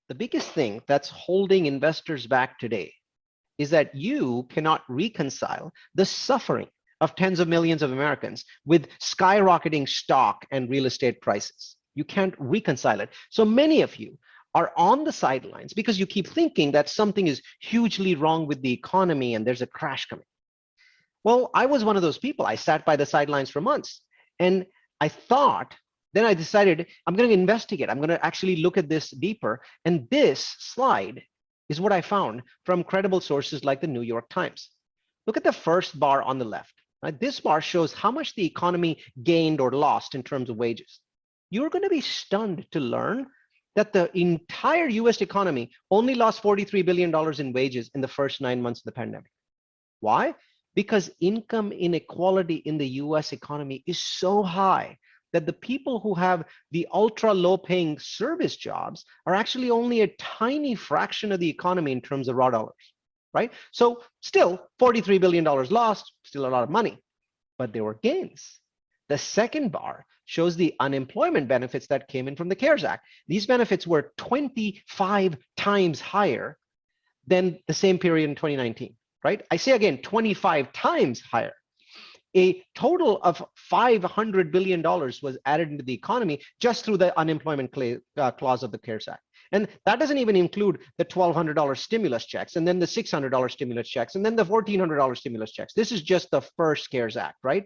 The biggest thing that's holding investors back today is that you cannot reconcile the suffering of tens of millions of Americans with skyrocketing stock and real estate prices. You can't reconcile it. So many of you are on the sidelines because you keep thinking that something is hugely wrong with the economy and there's a crash coming. Well, I was one of those people. I sat by the sidelines for months and I thought, then I decided I'm going to investigate. I'm going to actually look at this deeper. And this slide is what I found from credible sources like the New York Times. Look at the first bar on the left. Right? This bar shows how much the economy gained or lost in terms of wages. You're going to be stunned to learn that the entire US economy only lost $43 billion in wages in the first 9 months of the pandemic. Why? Because income inequality in the US economy is so high that the people who have the ultra low paying service jobs are actually only a tiny fraction of the economy in terms of raw dollars, right? So still $43 billion lost, still a lot of money, but there were gains. The second bar shows the unemployment benefits that came in from the CARES Act. These benefits were 25 times higher than the same period in 2019, right? I say again, 25 times higher. A total of $500 billion was added into the economy just through the unemployment clause of the CARES Act. And that doesn't even include the $1,200 stimulus checks, and then the $600 stimulus checks, and then the $1,400 stimulus checks. This is just the first CARES Act, right?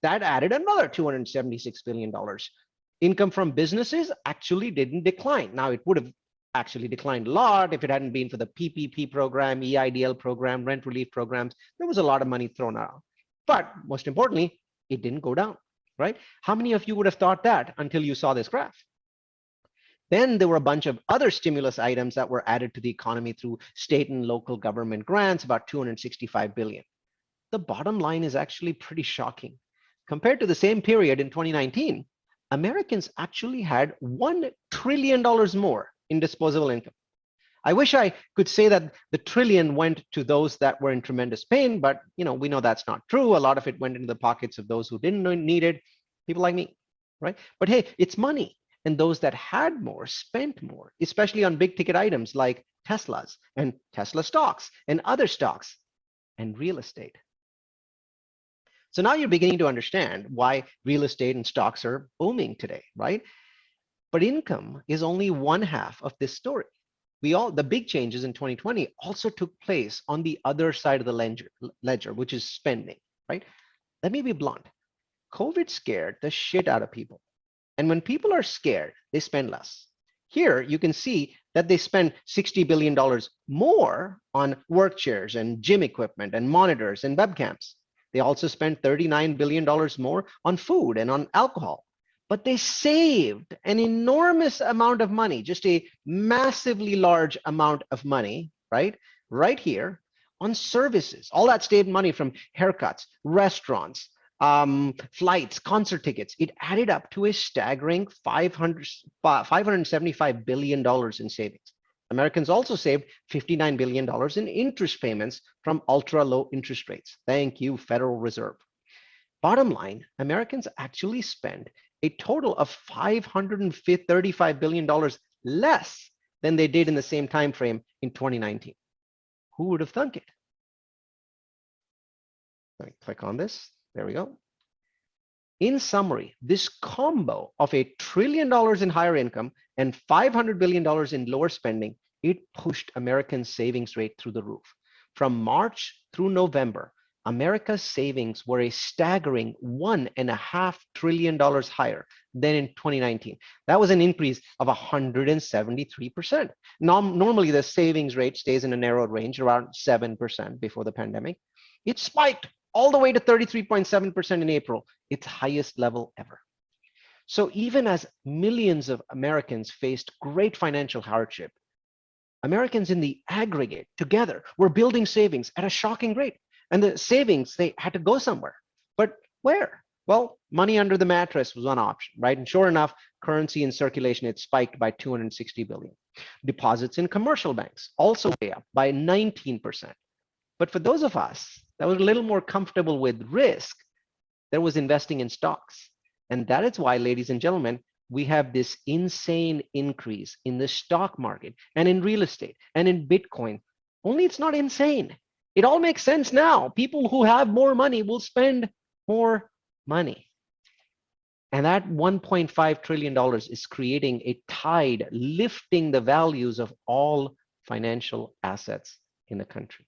That added another $276 billion. Income from businesses actually didn't decline. Now, it would have actually declined a lot if it hadn't been for the PPP program, EIDL program, rent relief programs. There was a lot of money thrown out. But most importantly, it didn't go down, right? How many of you would have thought that until you saw this graph? Then there were a bunch of other stimulus items that were added to the economy through state and local government grants, about $265 billion. The bottom line is actually pretty shocking. Compared to the same period in 2019, Americans actually had $1 trillion more in disposable income. I wish I could say that the trillion went to those that were in tremendous pain, but we know that's not true. A lot of it went into the pockets of those who didn't need it, people like me, right? But hey, it's money. And those that had more spent more, especially on big ticket items like Teslas and Tesla stocks and other stocks and real estate. So now you're beginning to understand why real estate and stocks are booming today, right? But income is only one half of this story. The big changes in 2020 also took place on the other side of the ledger, which is spending, right? Let me be blunt. COVID scared the shit out of people. And when people are scared, they spend less. Here, you can see that they spend $60 billion more on work chairs and gym equipment and monitors and webcams. They also spent $39 billion more on food and on alcohol. But they saved an enormous amount of money, just a massively large amount of money, right here on services. All that saved money from haircuts, restaurants, flights, concert tickets. It added up to a staggering $575 billion in savings. Americans also saved $59 billion in interest payments from ultra low interest rates. Thank you, Federal Reserve. Bottom line, Americans actually spend a total of $535 billion less than they did in the same time frame in 2019. Who would have thunk it? Let me click on this. There we go. In summary, this combo of $1 trillion in higher income and $500 billion in lower spending, it pushed Americans' savings rate through the roof. From March through November, America's savings were a staggering $1.5 trillion higher than in 2019. That was an increase of 173%. Normally, the savings rate stays in a narrowed range, around 7% before the pandemic. It spiked all the way to 33.7% in April, its highest level ever. So even as millions of Americans faced great financial hardship, Americans in the aggregate together were building savings at a shocking rate. And the savings, they had to go somewhere. But where? Well, money under the mattress was one option, right? And sure enough, currency in circulation, it spiked by 260 billion. Deposits in commercial banks also way up by 19%. But for those of us that were a little more comfortable with risk, there was investing in stocks. And that is why, ladies and gentlemen, we have this insane increase in the stock market and in real estate and in Bitcoin. Only it's not insane. It all makes sense now. People who have more money will spend more money. And that $1.5 trillion is creating a tide, lifting the values of all financial assets in the country.